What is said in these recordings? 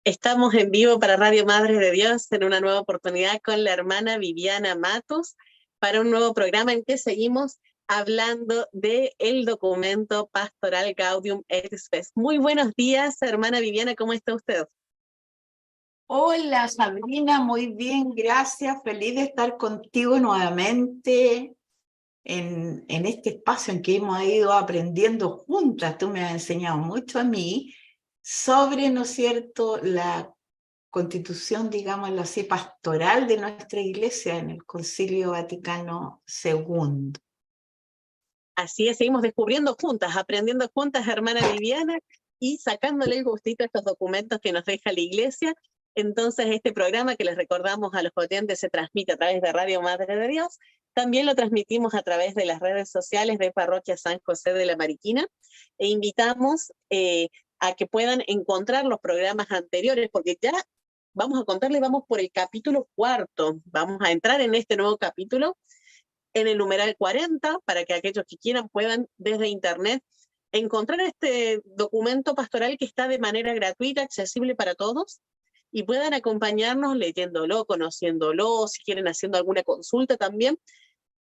Estamos en vivo para Radio Madre de Dios en una nueva oportunidad con la hermana Viviana Matos para un nuevo programa en que seguimos hablando del documento pastoral Gaudium et Spes. Muy buenos días, hermana Viviana, ¿cómo está usted? Hola Sabrina, muy bien, gracias. Feliz de estar contigo nuevamente en este espacio en que hemos ido aprendiendo juntas. Tú me has enseñado mucho a mí sobre, ¿no es cierto?, la constitución, digámoslo así, pastoral de nuestra iglesia en el Concilio Vaticano II. Así es, seguimos descubriendo juntas, aprendiendo juntas, hermana Viviana, y sacándole el gustito a estos documentos que nos deja la iglesia. Entonces, este programa que les recordamos a los oyentes se transmite a través de Radio Madre de Dios. También lo transmitimos a través de las redes sociales de Parroquia San José de la Mariquina. E invitamos a que puedan encontrar los programas anteriores, porque ya vamos a contarles, vamos por el capítulo 4. Vamos a entrar en este nuevo capítulo en el numeral 40, para que aquellos que quieran puedan desde internet encontrar este documento pastoral que está de manera gratuita, accesible para todos, y puedan acompañarnos leyéndolo, conociéndolo, si quieren haciendo alguna consulta también,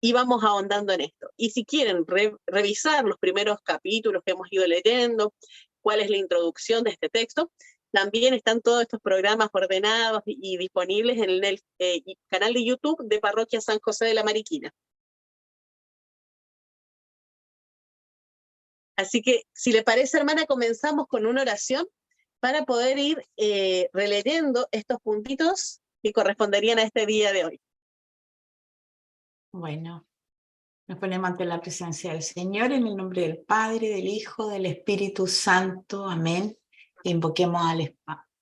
y vamos ahondando en esto. Y si quieren revisar los primeros capítulos que hemos ido leyendo, cuál es la introducción de este texto, también están todos estos programas ordenados y disponibles en el canal de YouTube de Parroquia San José de la Mariquina. Así que, si le parece, hermana, comenzamos con una oración para poder ir releyendo estos puntitos que corresponderían a este día de hoy. Bueno, nos ponemos ante la presencia del Señor en el nombre del Padre, del Hijo, del Espíritu Santo. Amén. Invoquemos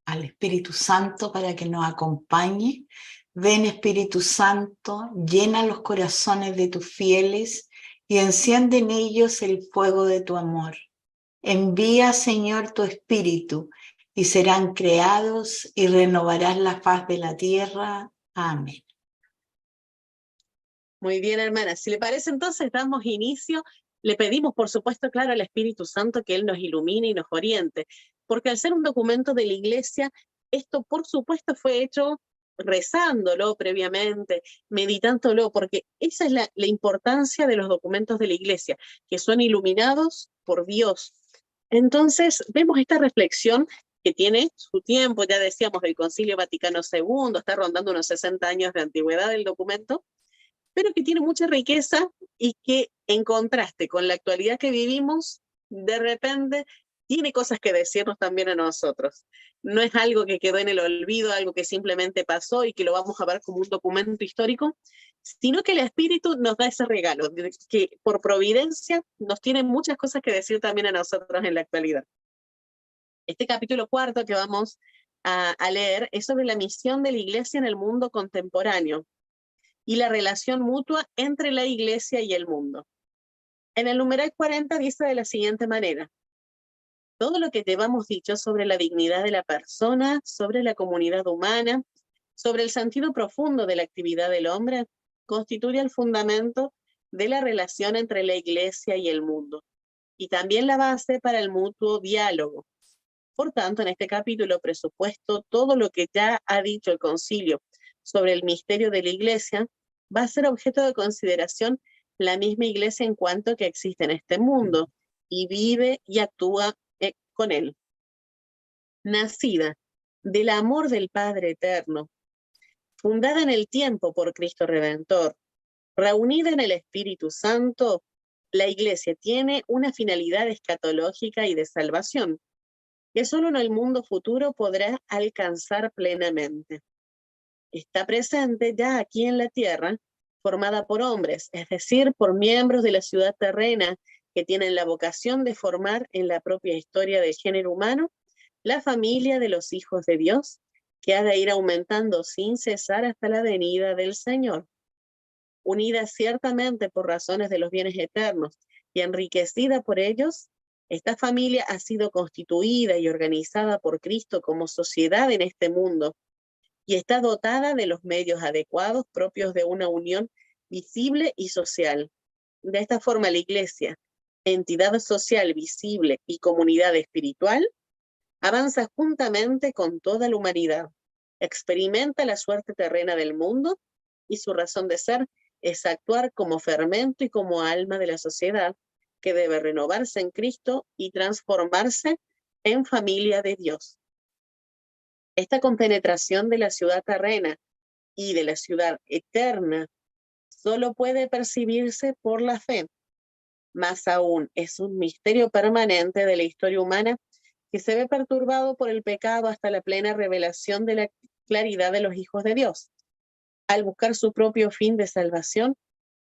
al Espíritu Santo para que nos acompañe. Ven, Espíritu Santo, llena los corazones de tus fieles y enciende en ellos el fuego de tu amor. Envía, Señor, tu Espíritu y serán creados y renovarás la faz de la tierra. Amén. Muy bien, hermana. Si le parece, entonces damos inicio. Le pedimos, por supuesto, claro, al Espíritu Santo que Él nos ilumine y nos oriente, porque al ser un documento de la Iglesia, esto, por supuesto, fue hecho rezándolo previamente, meditándolo, porque esa es la importancia de los documentos de la Iglesia, que son iluminados por Dios. Entonces, vemos esta reflexión que tiene su tiempo, ya decíamos, el Concilio Vaticano II, está rondando unos 60 años de antigüedad del documento, pero que tiene mucha riqueza y que en contraste con la actualidad que vivimos, de repente tiene cosas que decirnos también a nosotros. No es algo que quedó en el olvido, algo que simplemente pasó y que lo vamos a ver como un documento histórico, sino que el Espíritu nos da ese regalo, que por providencia nos tiene muchas cosas que decir también a nosotros en la actualidad. Este capítulo 4 que vamos a leer es sobre la misión de la Iglesia en el mundo contemporáneo y la relación mutua entre la Iglesia y el mundo. En el numeral 40 dice de la siguiente manera: todo lo que llevamos dicho sobre la dignidad de la persona, sobre la comunidad humana, sobre el sentido profundo de la actividad del hombre, constituye el fundamento de la relación entre la Iglesia y el mundo, y también la base para el mutuo diálogo. Por tanto, en este capítulo presupuesto todo lo que ya ha dicho el concilio sobre el misterio de la Iglesia va a ser objeto de consideración la misma Iglesia en cuanto que existe en este mundo y vive y actúa con él. Nacida del amor del Padre Eterno, fundada en el tiempo por Cristo Redentor, reunida en el Espíritu Santo, la Iglesia tiene una finalidad escatológica y de salvación, que solo en el mundo futuro podrá alcanzar plenamente. Está presente ya aquí en la tierra, formada por hombres, es decir, por miembros de la ciudad terrena que tienen la vocación de formar en la propia historia del género humano la familia de los hijos de Dios, que ha de ir aumentando sin cesar hasta la venida del Señor. Unida ciertamente por razones de los bienes eternos y enriquecida por ellos, esta familia ha sido constituida y organizada por Cristo como sociedad en este mundo, y está dotada de los medios adecuados propios de una unión visible y social. De esta forma, la Iglesia, entidad social visible y comunidad espiritual, avanza juntamente con toda la humanidad, experimenta la suerte terrena del mundo y su razón de ser es actuar como fermento y como alma de la sociedad que debe renovarse en Cristo y transformarse en familia de Dios. Esta compenetración de la ciudad terrena y de la ciudad eterna solo puede percibirse por la fe. Más aún, es un misterio permanente de la historia humana que se ve perturbado por el pecado hasta la plena revelación de la claridad de los hijos de Dios. Al buscar su propio fin de salvación,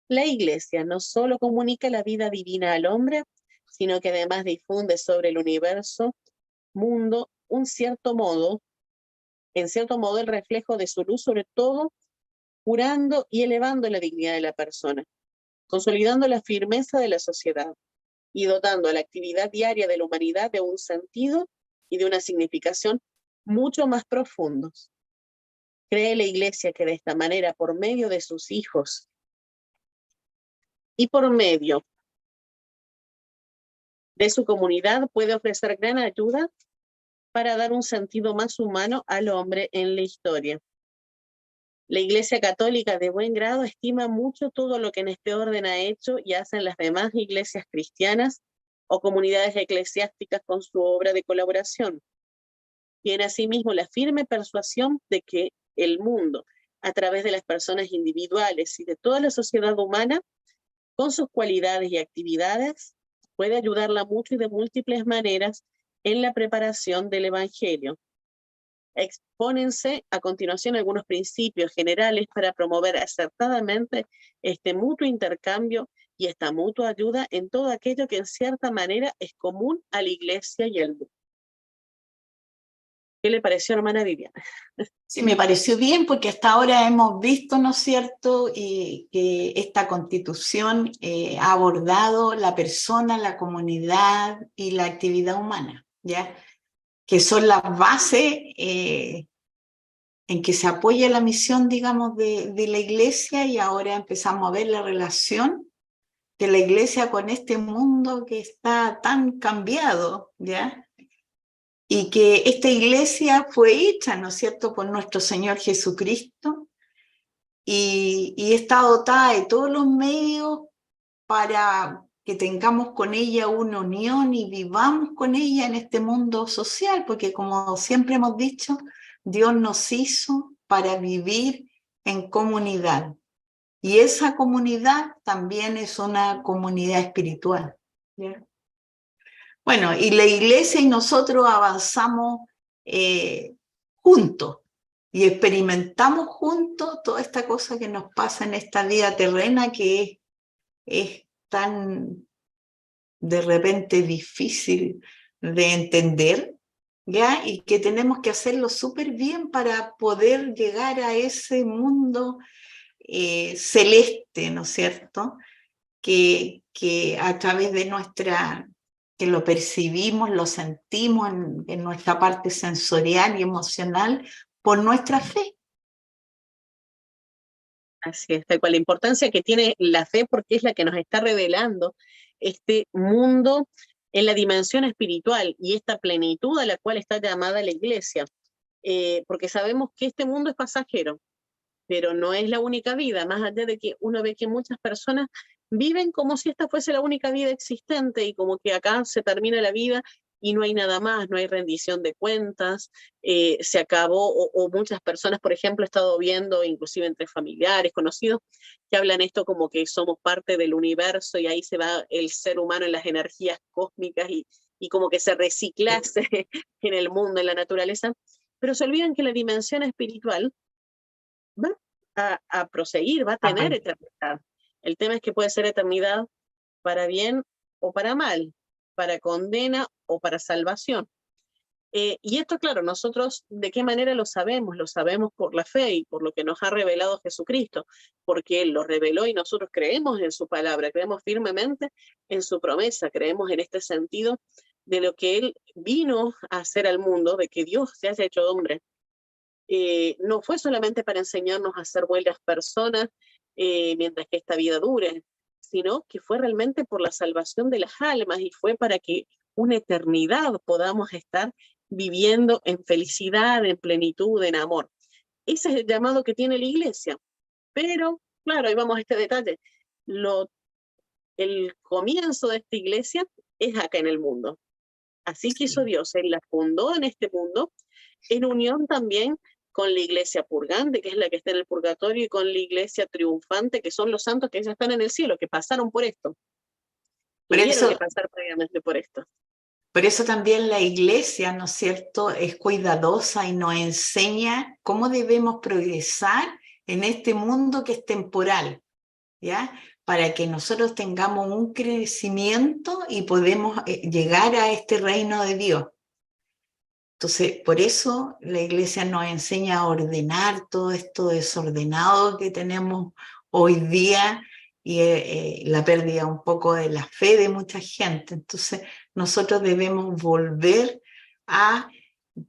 la Iglesia no solo comunica la vida divina al hombre, sino que además difunde sobre el universo, mundo, en cierto modo, el reflejo de su luz, sobre todo, curando y elevando la dignidad de la persona, consolidando la firmeza de la sociedad y dotando a la actividad diaria de la humanidad de un sentido y de una significación mucho más profundos. Cree la Iglesia que de esta manera, por medio de sus hijos y por medio de su comunidad, puede ofrecer gran ayuda para dar un sentido más humano al hombre en la historia. La Iglesia Católica de buen grado estima mucho todo lo que en este orden ha hecho y hacen las demás iglesias cristianas o comunidades eclesiásticas con su obra de colaboración. Tiene asimismo la firme persuasión de que el mundo, a través de las personas individuales y de toda la sociedad humana, con sus cualidades y actividades, puede ayudarla mucho y de múltiples maneras en la preparación del Evangelio. Expónense a continuación algunos principios generales para promover acertadamente este mutuo intercambio y esta mutua ayuda en todo aquello que en cierta manera es común a la Iglesia y al mundo. ¿Qué le pareció, hermana Viviana? Sí, me pareció bien porque hasta ahora hemos visto, ¿no es cierto?, que esta Constitución ha abordado la persona, la comunidad y la actividad humana, ¿ya? Que son las bases en que se apoya la misión, digamos, de la Iglesia, y ahora empezamos a ver la relación de la Iglesia con este mundo que está tan cambiado, ¿ya? Y que esta Iglesia fue hecha, ¿no es cierto?, por nuestro Señor Jesucristo, y está dotada de todos los medios para que tengamos con ella una unión y vivamos con ella en este mundo social, porque como siempre hemos dicho, Dios nos hizo para vivir en comunidad. Y esa comunidad también es una comunidad espiritual. ¿Ya? Bueno, y la Iglesia y nosotros avanzamos juntos y experimentamos juntos toda esta cosa que nos pasa en esta vida terrena que es tan de repente difícil de entender, ¿ya? Y que tenemos que hacerlo súper bien para poder llegar a ese mundo celeste, ¿no es cierto? Que a través de que lo percibimos, lo sentimos en nuestra parte sensorial y emocional por nuestra fe. Así es, tal cual. La importancia que tiene la fe porque es la que nos está revelando este mundo en la dimensión espiritual y esta plenitud a la cual está llamada la Iglesia. Porque sabemos que este mundo es pasajero, pero no es la única vida, más allá de que uno ve que muchas personas viven como si esta fuese la única vida existente y como que acá se termina la vida y no hay nada más, no hay rendición de cuentas, se acabó, o muchas personas, por ejemplo, he estado viendo, inclusive entre familiares, conocidos, que hablan esto como que somos parte del universo y ahí se va el ser humano en las energías cósmicas y como que se reciclase en el mundo, en la naturaleza, pero se olvidan que la dimensión espiritual va a proseguir, va a tener eternidad. El tema es que puede ser eternidad para bien o para mal, para condena o para salvación. Y esto, claro, nosotros de qué manera lo sabemos por la fe y por lo que nos ha revelado Jesucristo, porque Él lo reveló y nosotros creemos en su palabra, creemos firmemente en su promesa, creemos en este sentido de lo que Él vino a hacer al mundo, de que Dios se haya hecho hombre. No fue solamente para enseñarnos a ser buenas personas mientras que esta vida dure, sino que fue realmente por la salvación de las almas y fue para que una eternidad podamos estar viviendo en felicidad, en plenitud, en amor. Ese es el llamado que tiene la iglesia. Pero, claro, ahí vamos a este detalle. El comienzo de esta iglesia es acá en el mundo. Así quiso Sí. Dios, Él la fundó en este mundo, en unión también con la iglesia purgante, que es la que está en el purgatorio, y con la iglesia triunfante, que son los santos que ya están en el cielo, que pasaron por esto, Por tuvieron que eso, pasar previamente por esto. por eso también la iglesia, ¿no es cierto?, es cuidadosa y nos enseña cómo debemos progresar en este mundo que es temporal, ¿ya? Para que nosotros tengamos un crecimiento y podemos llegar a este reino de Dios. Entonces, por eso la iglesia nos enseña a ordenar todo esto desordenado que tenemos hoy día y la pérdida un poco de la fe de mucha gente. Entonces, nosotros debemos volver a,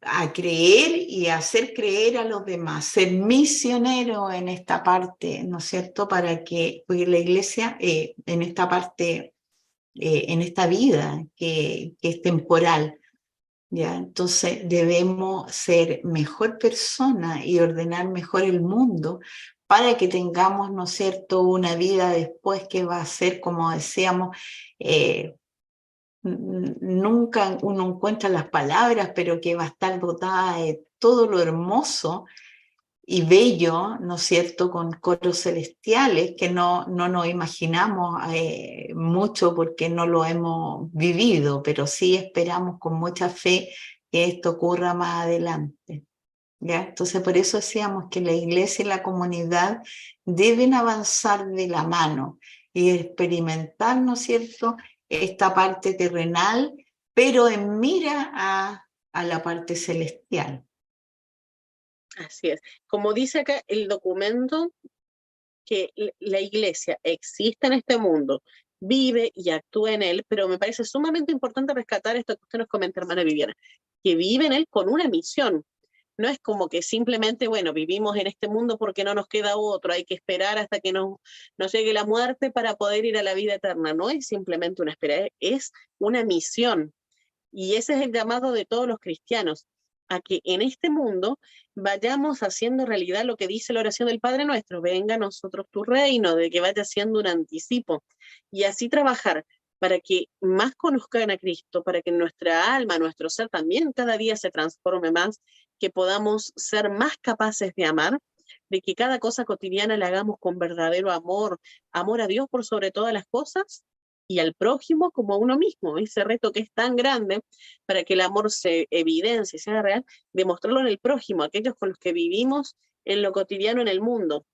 a creer y a hacer creer a los demás, ser misioneros en esta parte, ¿no es cierto? Para que, porque la iglesia en esta parte, en esta vida que es temporal, ¿ya? Entonces debemos ser mejor persona y ordenar mejor el mundo para que tengamos, ¿no es cierto?, una vida después que va a ser, como decíamos, nunca uno encuentra las palabras, pero que va a estar dotada de todo lo hermoso y bello, ¿no es cierto?, con coros celestiales que no nos imaginamos mucho porque no lo hemos vivido, pero sí esperamos con mucha fe que esto ocurra más adelante, ¿ya? Entonces, por eso decíamos que la iglesia y la comunidad deben avanzar de la mano y experimentar, ¿no es cierto?, esta parte terrenal, pero en mira a la parte celestial. Así es. Como dice acá el documento, que la iglesia existe en este mundo, vive y actúa en él, pero me parece sumamente importante rescatar esto que usted nos comenta, hermana Viviana, que vive en él con una misión. No es como que simplemente, bueno, vivimos en este mundo porque no nos queda otro, hay que esperar hasta que nos llegue la muerte para poder ir a la vida eterna. No es simplemente una espera, es una misión. Y ese es el llamado de todos los cristianos, a que en este mundo vayamos haciendo realidad lo que dice la oración del Padre Nuestro: venga a nosotros tu reino, de que vaya siendo un anticipo, y así trabajar para que más conozcan a Cristo, para que nuestra alma, nuestro ser también cada día se transforme más, que podamos ser más capaces de amar, de que cada cosa cotidiana la hagamos con verdadero amor, amor a Dios por sobre todas las cosas, y al prójimo como a uno mismo. Ese reto que es tan grande para que el amor se evidencie, sea real, demostrarlo en el prójimo, aquellos con los que vivimos en lo cotidiano en el mundo.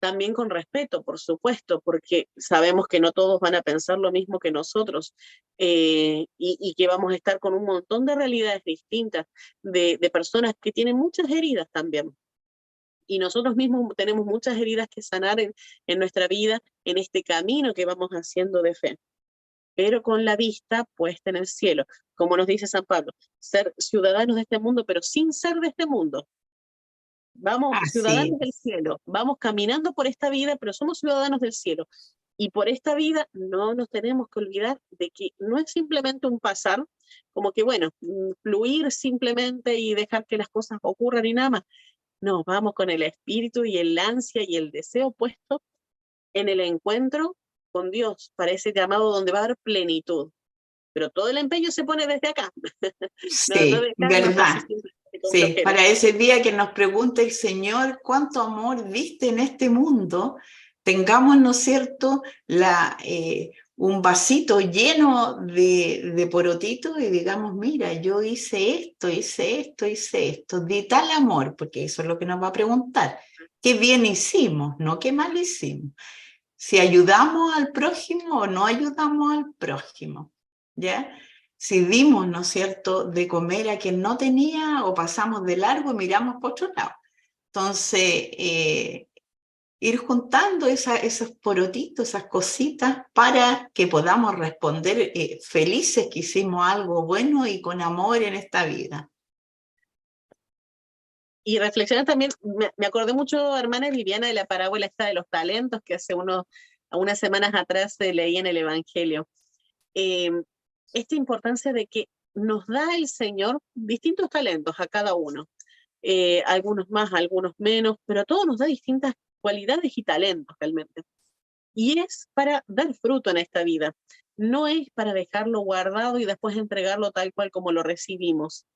También con respeto, por supuesto, porque sabemos que no todos van a pensar lo mismo que nosotros, y que vamos a estar con un montón de realidades distintas, de personas que tienen muchas heridas también. Y nosotros mismos tenemos muchas heridas que sanar en nuestra vida, en este camino que vamos haciendo de fe, pero con la vista puesta en el cielo. Como nos dice San Pablo, ser ciudadanos de este mundo, pero sin ser de este mundo. Vamos, Así ciudadanos del es. cielo, vamos caminando por esta vida, pero somos ciudadanos del cielo. Y por esta vida no nos tenemos que olvidar de que no es simplemente un pasar, como que, bueno, fluir simplemente y dejar que las cosas ocurran y nada más. No, vamos con el espíritu y el ansia y el deseo puesto en el encuentro con Dios, para ese llamado donde va a haber plenitud. Pero todo el empeño se pone desde acá. No Sí, dejarnos así verdad. simplemente con Sí, flojera. para ese día que nos pregunte el Señor cuánto amor viste en este mundo, tengamos, ¿no es cierto?, un vasito lleno de porotitos y digamos, mira, yo hice esto, hice esto, hice esto, di tal amor, porque eso es lo que nos va a preguntar. ¿Qué bien hicimos? No, ¿qué mal hicimos? Si ayudamos al prójimo o no ayudamos al prójimo, ¿ya? Si dimos, ¿no es cierto?, de comer a quien no tenía o pasamos de largo y miramos por otro lado. Entonces, ir juntando esos porotitos, esas cositas, para que podamos responder felices que hicimos algo bueno y con amor en esta vida. Y reflexionar también, me acordé mucho, hermana Viviana, de la parábola esta de los talentos que hace unas semanas atrás leí en el Evangelio. Esta importancia de que nos da el Señor distintos talentos a cada uno. Algunos más, algunos menos, pero a todos nos da distintas cualidades y talentos realmente. Y es para dar fruto en esta vida, no es para dejarlo guardado y después entregarlo tal cual como lo recibimos.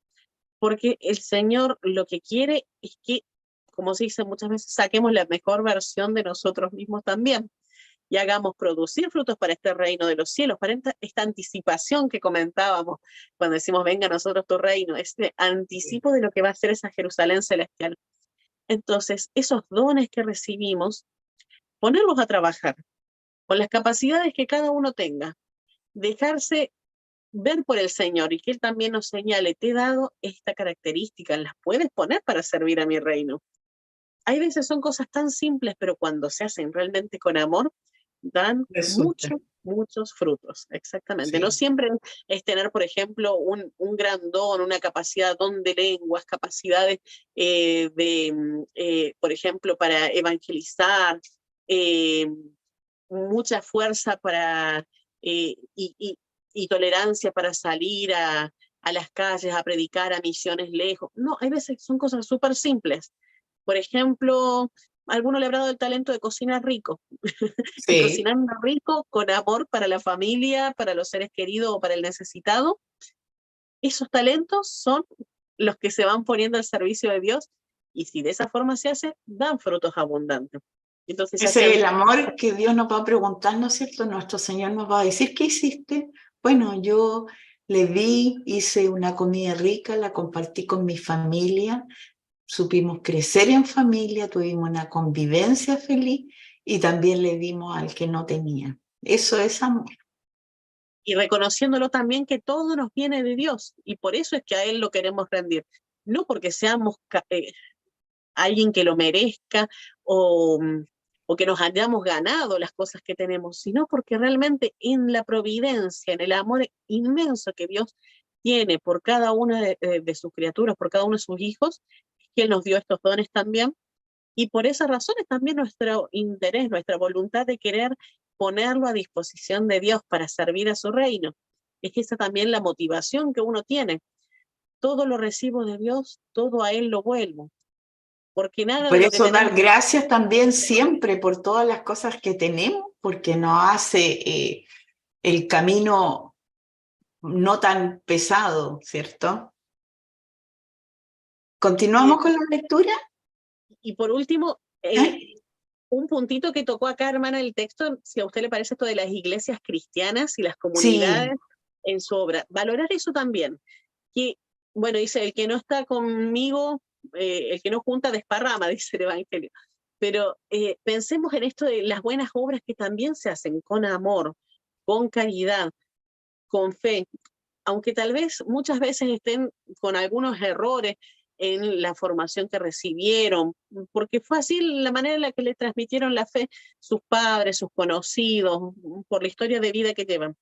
Porque el Señor lo que quiere es que, como se dice muchas veces, saquemos la mejor versión de nosotros mismos también y hagamos producir frutos para este reino de los cielos, para esta anticipación que comentábamos cuando decimos venga a nosotros tu reino, este anticipo de lo que va a ser esa Jerusalén celestial. Entonces, esos dones que recibimos, ponerlos a trabajar con las capacidades que cada uno tenga, dejarse ver por el Señor y que Él también nos señale, te he dado esta característica, las puedes poner para servir a mi reino. Hay veces son cosas tan simples, pero cuando se hacen realmente con amor, dan Resulta. muchos frutos, exactamente. No Sí. siempre es tener, por ejemplo, un gran don, una capacidad, don de lenguas, capacidades por ejemplo, para evangelizar, mucha fuerza para, y tolerancia para salir a las calles, a predicar a misiones lejos. No, hay veces que son cosas súper simples. Por ejemplo, a alguno le habrá dado el talento de cocinar rico. Y Sí. cocinando rico, con amor para la familia, para los seres queridos o para el necesitado. Esos talentos son los que se van poniendo al servicio de Dios y si de esa forma se hace, dan frutos abundantes. Entonces se Ese es el hacen. amor que Dios nos va a preguntar, ¿no es cierto? Nuestro Señor nos va a decir, ¿qué hiciste? Bueno, yo le di, hice una comida rica, la compartí con mi familia, supimos crecer en familia, tuvimos una convivencia feliz y también le dimos al que no tenía. Eso es amor. Y reconociéndolo también que todo nos viene de Dios y por eso es que a Él lo queremos rendir. No porque seamos alguien que lo merezca o, o que nos hayamos ganado las cosas que tenemos, sino porque realmente en la providencia, en el amor inmenso que Dios tiene por cada una de sus criaturas, por cada uno de sus hijos, que Él nos dio estos dones también. Y por esas razones también nuestro interés, nuestra voluntad de querer ponerlo a disposición de Dios para servir a su reino. Es esa también la motivación que uno tiene. Todo lo recibo de Dios, todo a Él lo vuelvo. Porque nada de Por lo que eso tenemos. dar gracias también siempre por todas las cosas que tenemos, porque nos hace el camino no tan pesado, ¿cierto? Y, ¿Continuamos con la lectura? y por último, ¿Eh? un puntito que tocó acá, hermana, el texto, si a usted le parece esto de las iglesias cristianas y las Sí, comunidades en su obra, valorar eso también. Que, bueno, dice, el que no está conmigo, el que no junta desparrama, dice el Evangelio. Pero pensemos en esto de las buenas obras que también se hacen con amor, con caridad, con fe, aunque tal vez muchas veces estén con algunos errores en la formación que recibieron, porque fue así la manera en la que le transmitieron la fe sus padres, sus conocidos, por la historia de vida que llevan.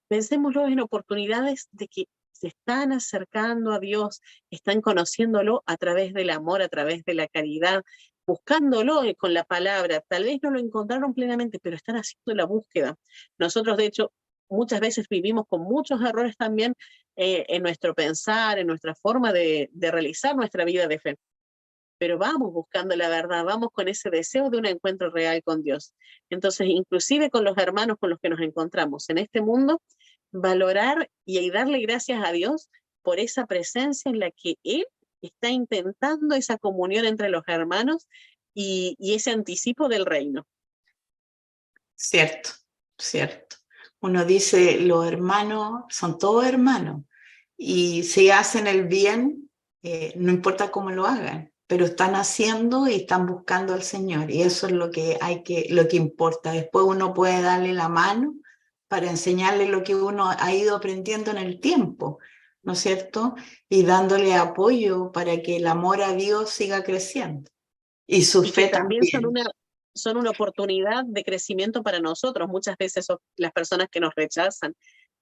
Pensémoslo en oportunidades de que se están acercando a Dios, están conociéndolo a través del amor, a través de la caridad, buscándolo con la palabra. Tal vez no lo encontraron plenamente, pero están haciendo la búsqueda. Nosotros, de hecho, muchas veces vivimos con muchos errores también en nuestro pensar, en nuestra forma de realizar nuestra vida de fe. Pero vamos buscando la verdad, vamos con ese deseo de un encuentro real con Dios. Entonces, inclusive con los hermanos con los que nos encontramos en este mundo, valorar y darle gracias a Dios por esa presencia en la que Él está intentando esa comunión entre los hermanos y ese anticipo del reino. cierto, cierto. Uno dice, los hermanos son todos hermanos y si hacen el bien, no importa cómo lo hagan, pero están haciendo y están buscando al Señor y eso es lo que importa. Después uno puede darle la mano para enseñarle lo que uno ha ido aprendiendo en el tiempo, ¿no es cierto? Y dándole apoyo para que el amor a Dios siga creciendo y su Y que fe también también. son una oportunidad de crecimiento para nosotros. Muchas veces son las personas que nos rechazan,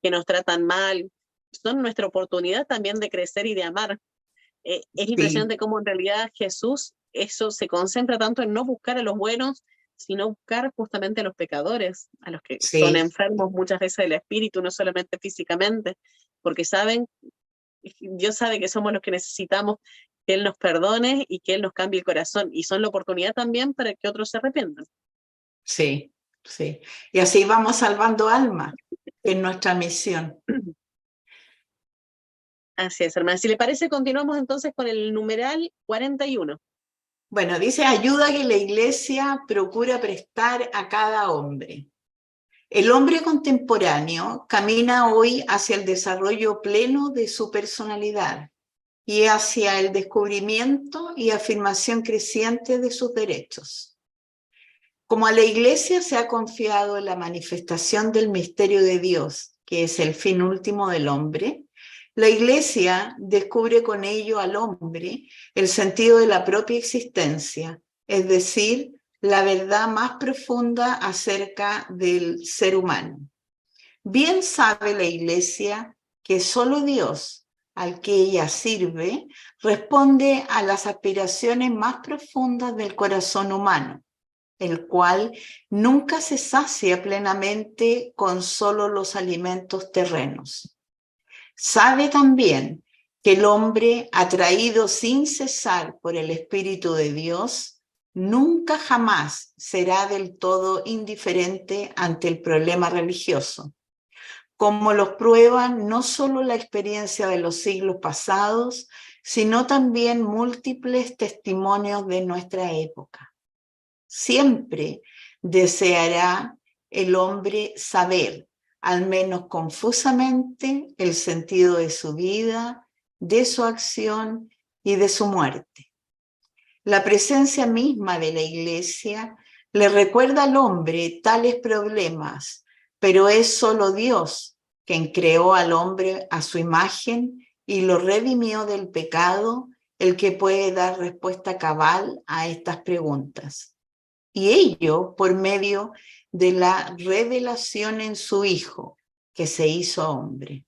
que nos tratan mal, son nuestra oportunidad también de crecer y de amar. Es Sí, impresionante cómo en realidad Jesús eso se concentra tanto en no buscar a los buenos, sino buscar justamente a los pecadores, a los que son sí. enfermos muchas veces del espíritu, no solamente físicamente, porque Dios sabe que somos los que necesitamos que Él nos perdone y que Él nos cambie el corazón, y son la oportunidad también para que otros se arrepientan. Sí, sí. Y así vamos salvando almas, que es nuestra misión. Así es, hermana. Si le parece, continuamos entonces con el numeral 41. Bueno, dice ayuda que la Iglesia procura prestar a cada hombre. El hombre contemporáneo camina hoy hacia el desarrollo pleno de su personalidad y hacia el descubrimiento y afirmación creciente de sus derechos. Como a la Iglesia se ha confiado en la manifestación del misterio de Dios, que es el fin último del hombre, la Iglesia descubre con ello al hombre el sentido de la propia existencia, es decir, la verdad más profunda acerca del ser humano. Bien sabe la Iglesia que solo Dios, al que ella sirve, responde a las aspiraciones más profundas del corazón humano, el cual nunca se sacia plenamente con solo los alimentos terrenos. Sabe también que el hombre, atraído sin cesar por el Espíritu de Dios, nunca jamás será del todo indiferente ante el problema religioso, como lo prueban no solo la experiencia de los siglos pasados, sino también múltiples testimonios de nuestra época. Siempre deseará el hombre saber, al menos confusamente, el sentido de su vida, de su acción y de su muerte. La presencia misma de la Iglesia le recuerda al hombre tales problemas, pero es solo Dios quien creó al hombre a su imagen y lo redimió del pecado, el que puede dar respuesta cabal a estas preguntas. Y ello por medio de la revelación en su Hijo, que se hizo hombre.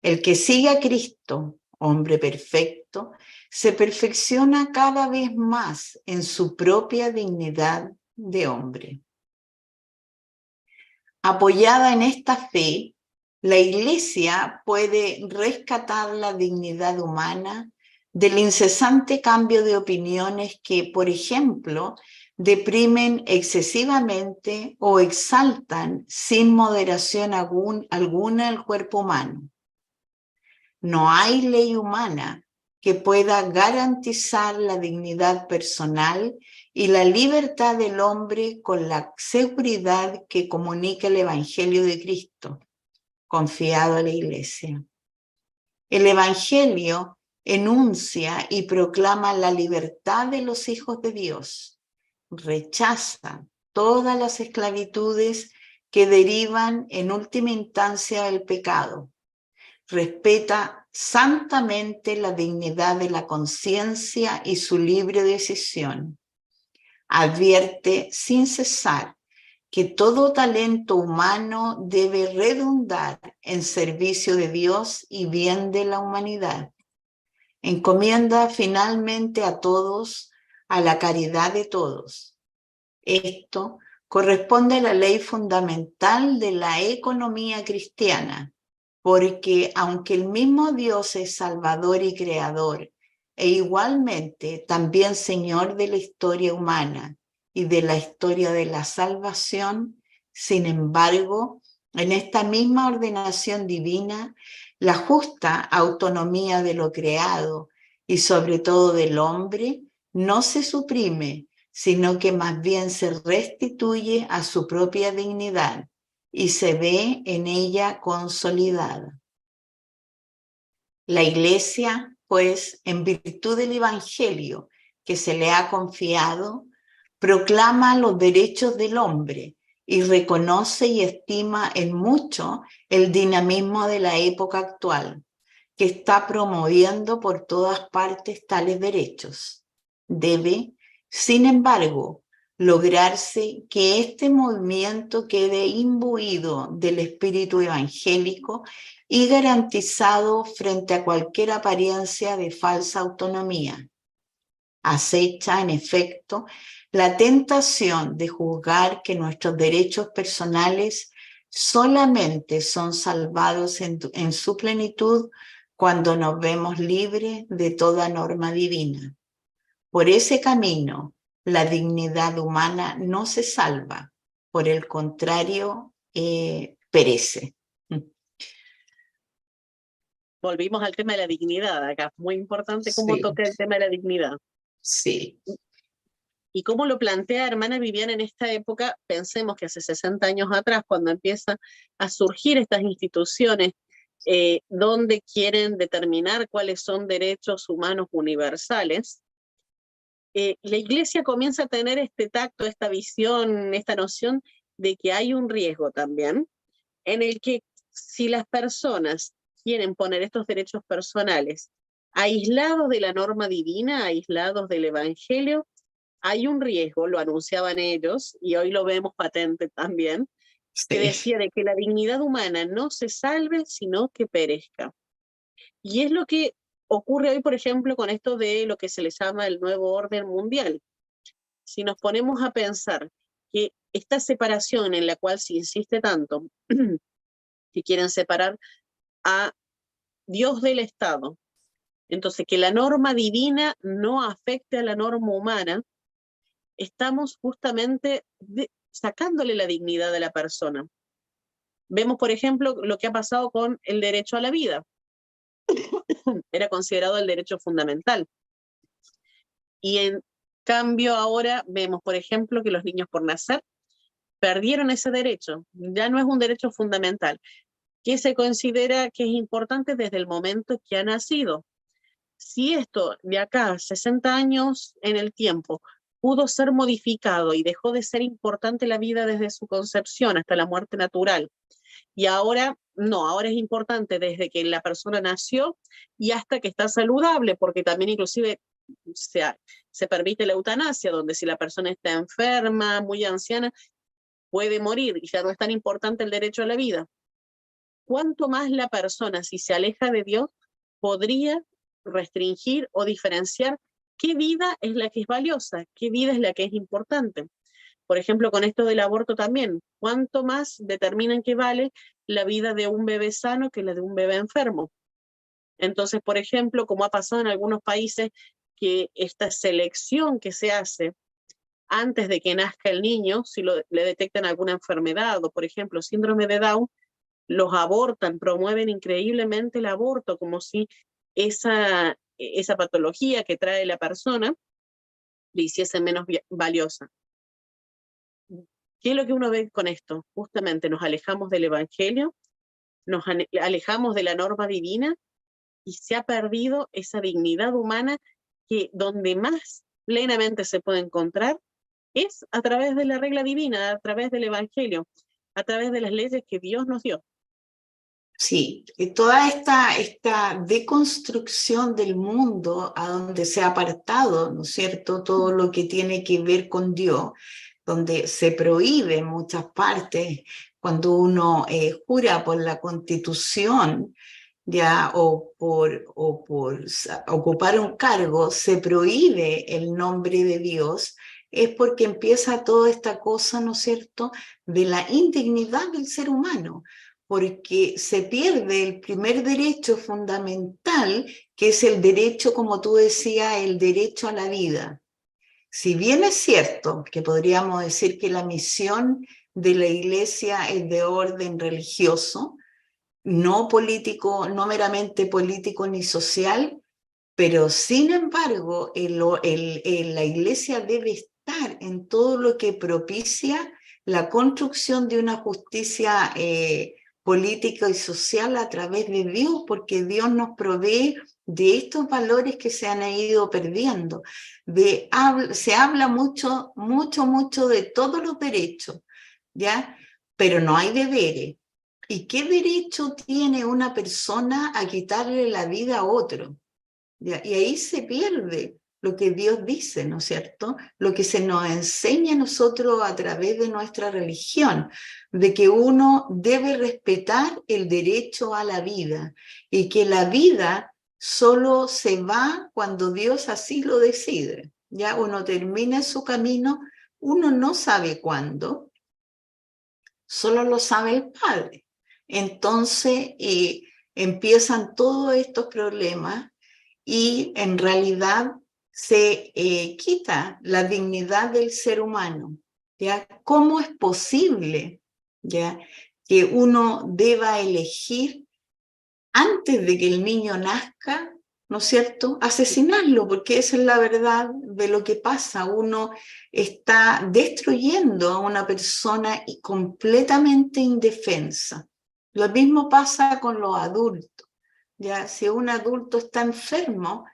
El que sigue a Cristo, hombre perfecto, se perfecciona cada vez más en su propia dignidad de hombre. Apoyada en esta fe, la Iglesia puede rescatar la dignidad humana del incesante cambio de opiniones que, por ejemplo, deprimen excesivamente o exaltan sin moderación alguna el cuerpo humano. No hay ley humana que pueda garantizar la dignidad personal y la libertad del hombre con la seguridad que comunica el Evangelio de Cristo, confiado a la Iglesia. El Evangelio enuncia y proclama la libertad de los hijos de Dios. Rechaza todas las esclavitudes que derivan en última instancia del pecado. Respeta santamente la dignidad de la conciencia y su libre decisión. Advierte sin cesar que todo talento humano debe redundar en servicio de Dios y bien de la humanidad. Encomienda finalmente a todos a la caridad de todos. Esto corresponde a la ley fundamental de la economía cristiana, porque aunque el mismo Dios es Salvador y Creador, e igualmente también Señor de la historia humana y de la historia de la salvación, sin embargo, en esta misma ordenación divina, la justa autonomía de lo creado y sobre todo del hombre no se suprime, sino que más bien se restituye a su propia dignidad y se ve en ella consolidada. La Iglesia, pues, en virtud del Evangelio que se le ha confiado, proclama los derechos del hombre y reconoce y estima en mucho el dinamismo de la época actual, que está promoviendo por todas partes tales derechos. Debe, sin embargo, lograrse que este movimiento quede imbuido del espíritu evangélico y garantizado frente a cualquier apariencia de falsa autonomía. Acecha, en efecto, la tentación de juzgar que nuestros derechos personales solamente son salvados en su plenitud cuando nos vemos libres de toda norma divina. Por ese camino, la dignidad humana no se salva, por el contrario, perece. Volvimos al tema de la dignidad acá. Muy importante cómo Sí, toca el tema de la dignidad. sí. Y cómo lo plantea hermana Viviana en esta época. Pensemos que hace 60 años atrás, cuando empiezan a surgir estas instituciones donde quieren determinar cuáles son derechos humanos universales, la Iglesia comienza a tener este tacto, esta visión, esta noción de que hay un riesgo también, en el que si las personas quieren poner estos derechos personales aislados de la norma divina, aislados del Evangelio, hay un riesgo, lo anunciaban ellos, y hoy lo vemos patente también, que Sí, decía de que la dignidad humana no se salve, sino que perezca. Y es lo que ocurre hoy, por ejemplo, con esto de lo que se le llama el nuevo orden mundial. Si nos ponemos a pensar que esta separación en la cual se insiste tanto, que quieren separar a Dios del Estado, entonces que la norma divina no afecte a la norma humana, estamos justamente sacándole la dignidad a la persona. Vemos, por ejemplo, lo que ha pasado con el derecho a la vida. Era considerado el derecho fundamental. Y en cambio ahora vemos, por ejemplo, que los niños por nacer perdieron ese derecho. Ya no es un derecho fundamental, que se considera que es importante desde el momento que ha nacido. Si esto de acá, 60 años en el tiempo, pudo ser modificado y dejó de ser importante la vida desde su concepción hasta la muerte natural, y ahora no, ahora es importante desde que la persona nació y hasta que está saludable, porque también inclusive se permite la eutanasia, donde si la persona está enferma, muy anciana, puede morir y ya no es tan importante el derecho a la vida. ¿Cuánto más la persona, si se aleja de Dios, podría restringir o diferenciar qué vida es la que es valiosa, qué vida es la que es importante? Por ejemplo, con esto del aborto también, ¿cuánto más determinan que vale la vida de un bebé sano que la de un bebé enfermo? Entonces, por ejemplo, como ha pasado en algunos países, que esta selección que se hace antes de que nazca el niño, si le detectan alguna enfermedad o, por ejemplo, síndrome de Down, los abortan, promueven increíblemente el aborto, como si esa patología que trae la persona le hiciese menos valiosa. ¿Qué es lo que uno ve con esto? Justamente nos alejamos del Evangelio, nos alejamos de la norma divina y se ha perdido esa dignidad humana que donde más plenamente se puede encontrar es a través de la regla divina, a través del Evangelio, a través de las leyes que Dios nos dio. sí. Y toda esta deconstrucción del mundo a donde se ha apartado, ¿no es cierto?, todo lo que tiene que ver con Dios, donde se prohíbe en muchas partes, cuando uno jura por la Constitución, ya, o por ocupar un cargo, se prohíbe el nombre de Dios, es porque empieza toda esta cosa, ¿no es cierto?, de la indignidad del ser humano, porque se pierde el primer derecho fundamental, que es el derecho, como tú decías, el derecho a la vida. Si bien es cierto que podríamos decir que la misión de la Iglesia es de orden religioso, no político, no meramente político ni social, pero sin embargo la Iglesia debe estar en todo lo que propicia la construcción de una justicia política y social a través de Dios, porque Dios nos provee de estos valores que se han ido perdiendo. Se habla mucho, mucho, mucho de todos los derechos, ¿ya? Pero no hay deberes. ¿Y qué derecho tiene una persona a quitarle la vida a otro? ¿Ya? Y ahí se pierde lo que Dios dice, ¿no es cierto? Lo que se nos enseña a nosotros a través de nuestra religión, de que uno debe respetar el derecho a la vida y que la vida solo se va cuando Dios así lo decide. Ya uno termina su camino, uno no sabe cuándo, solo lo sabe el padre. Entonces empiezan todos estos problemas y en realidad se quita la dignidad del ser humano. ¿Ya? ¿Cómo es posible, ya, que uno deba elegir antes de que el niño nazca, ¿no es cierto?, asesinarlo? Porque esa es la verdad de lo que pasa. Uno está destruyendo a una persona completamente indefensa. Lo mismo pasa con los adultos. ¿Ya? Si un adulto está enfermo,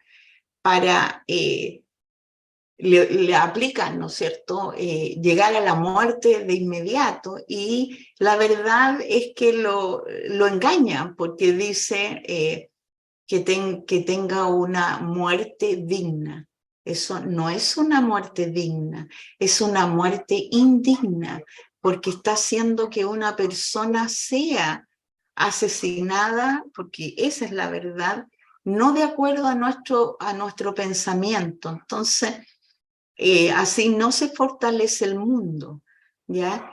le aplican, ¿no es cierto?, llegar a la muerte de inmediato, y la verdad es que lo engañan porque dice que tenga una muerte digna. Eso no es una muerte digna, es una muerte indigna, porque está haciendo que una persona sea asesinada, porque esa es la verdad, no de acuerdo a nuestro pensamiento. Entonces, así no se fortalece el mundo, ¿ya?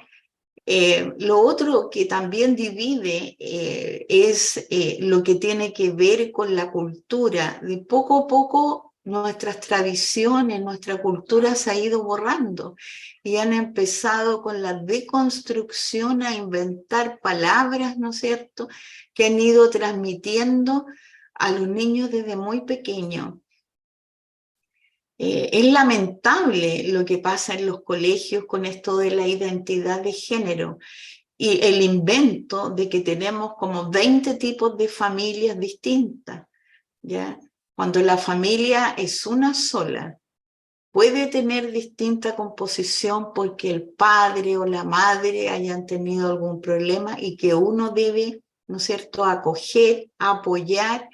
Lo otro que también divide es lo que tiene que ver con la cultura. De poco a poco nuestras tradiciones, nuestra cultura se ha ido borrando y han empezado con la deconstrucción a inventar palabras, ¿no es cierto?, que han ido transmitiendo a los niños desde muy pequeños. Es lamentable lo que pasa en los colegios con esto de la identidad de género y el invento de que tenemos como 20 tipos de familias distintas, ¿ya? Cuando la familia es una sola, puede tener distinta composición porque el padre o la madre hayan tenido algún problema y que uno debe, ¿no es cierto?, acoger, apoyar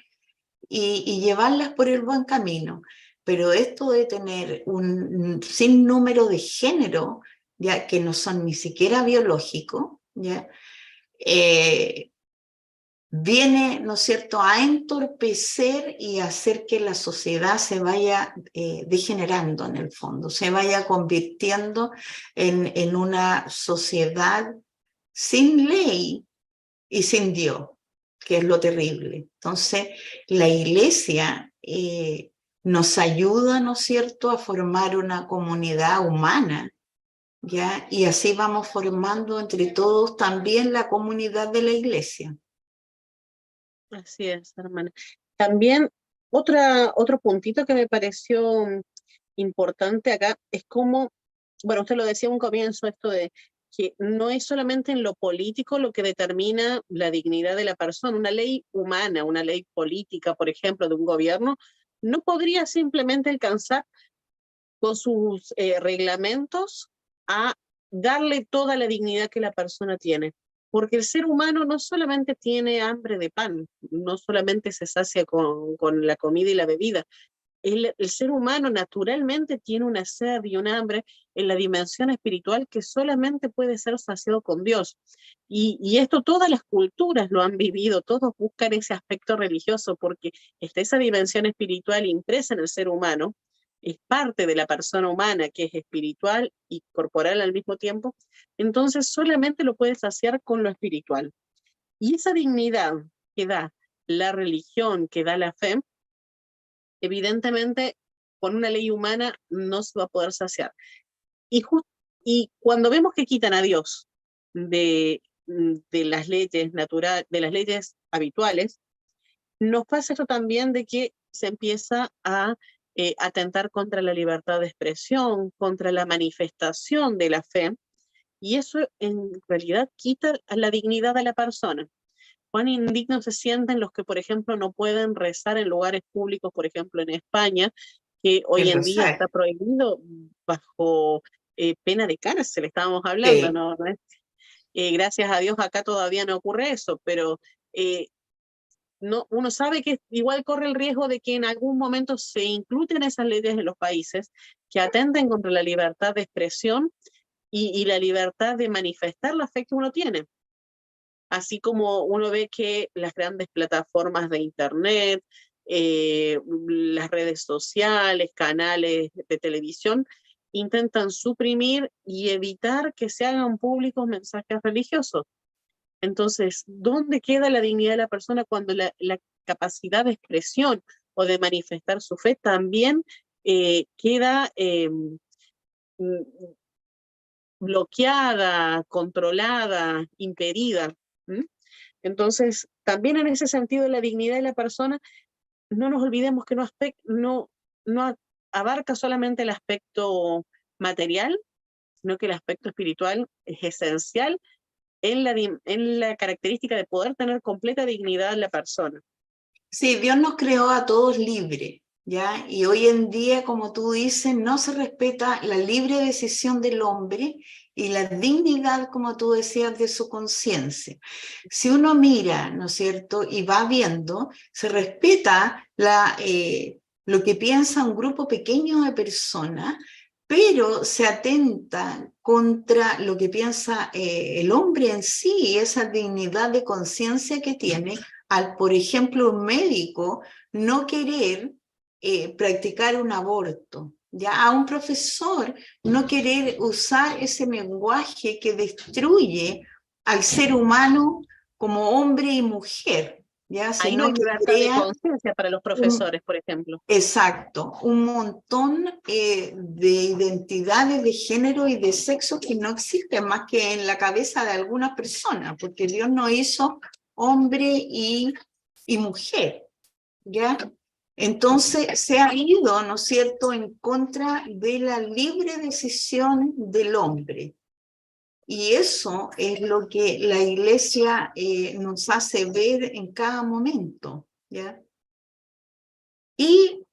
y llevarlas por el buen camino. Pero esto de tener un sinnúmero de género, ya que no son ni siquiera biológicos, ¿ya? Viene, ¿no es cierto?, a entorpecer y hacer que la sociedad se vaya degenerando en el fondo, se vaya convirtiendo en una sociedad sin ley y sin Dios, que es lo terrible. Entonces, la iglesia nos ayuda, ¿no es cierto?, a formar una comunidad humana, ¿ya? Y así vamos formando entre todos también la comunidad de la iglesia. Así es, hermana. También otro puntito que me pareció importante acá es cómo, bueno, usted lo decía en un comienzo, esto de que no es solamente en lo político lo que determina la dignidad de la persona. Una ley humana, una ley política, por ejemplo, de un gobierno, no podría simplemente alcanzar con sus reglamentos a darle toda la dignidad que la persona tiene. Porque el ser humano no solamente tiene hambre de pan, no solamente se sacia con la comida y la bebida. El ser humano naturalmente tiene una sed y un hambre en la dimensión espiritual que solamente puede ser saciado con Dios. Y esto todas las culturas lo han vivido, todos buscan ese aspecto religioso porque está esa dimensión espiritual impresa en el ser humano, es parte de la persona humana que es espiritual y corporal al mismo tiempo, entonces solamente lo puede saciar con lo espiritual. Y esa dignidad que da la religión, que da la fe, evidentemente con una ley humana no se va a poder saciar. Y cuando vemos que quitan a Dios de las leyes naturales, de las leyes habituales, nos pasa esto también de que se empieza a atentar contra la libertad de expresión, contra la manifestación de la fe, y eso en realidad quita la dignidad a la persona. Cuán indignos se sienten los que, por ejemplo, no pueden rezar en lugares públicos, por ejemplo, en España, que hoy Eso en día sé. está prohibido bajo pena de cárcel, estábamos hablando, Sí. ¿no? Gracias a Dios acá todavía no ocurre eso, pero no, uno sabe que igual corre el riesgo de que en algún momento se incluten esas leyes en los países que atenten contra la libertad de expresión y la libertad de manifestar la fe que uno tiene. Así como uno ve que las grandes plataformas de Internet, las redes sociales, canales de televisión, intentan suprimir y evitar que se hagan públicos mensajes religiosos. Entonces, ¿dónde queda la dignidad de la persona cuando la capacidad de expresión o de manifestar su fe también queda bloqueada, controlada, impedida? ¿Mm? Entonces, también en ese sentido, la dignidad de la persona, no nos olvidemos que no abarca solamente el aspecto material, sino que el aspecto espiritual es esencial en la característica de poder tener completa dignidad en la persona. Sí, Dios nos creó a todos libres, ¿ya? Y hoy en día, como tú dices, no se respeta la libre decisión del hombre y la dignidad, como tú decías, de su conciencia. Si uno mira, ¿no es cierto?, y va viendo, se respeta lo que piensa un grupo pequeño de personas, pero se atenta contra lo que piensa el hombre en sí, esa dignidad de conciencia que tiene, al, por ejemplo, un médico no querer practicar un aborto, ya a un profesor no querer usar ese lenguaje que destruye al ser humano como hombre y mujer, ya, Ahí no sino hay que libertad de crea conciencia para los profesores, por ejemplo. exacto, un montón de identidades de género y de sexo que no existen más que en la cabeza de algunas personas, porque Dios no hizo hombre y mujer, ¿ya? Entonces se ha ido, ¿no es cierto?, en contra de la libre decisión del hombre. Y eso es lo que la Iglesia nos hace ver en cada momento, ¿ya? Y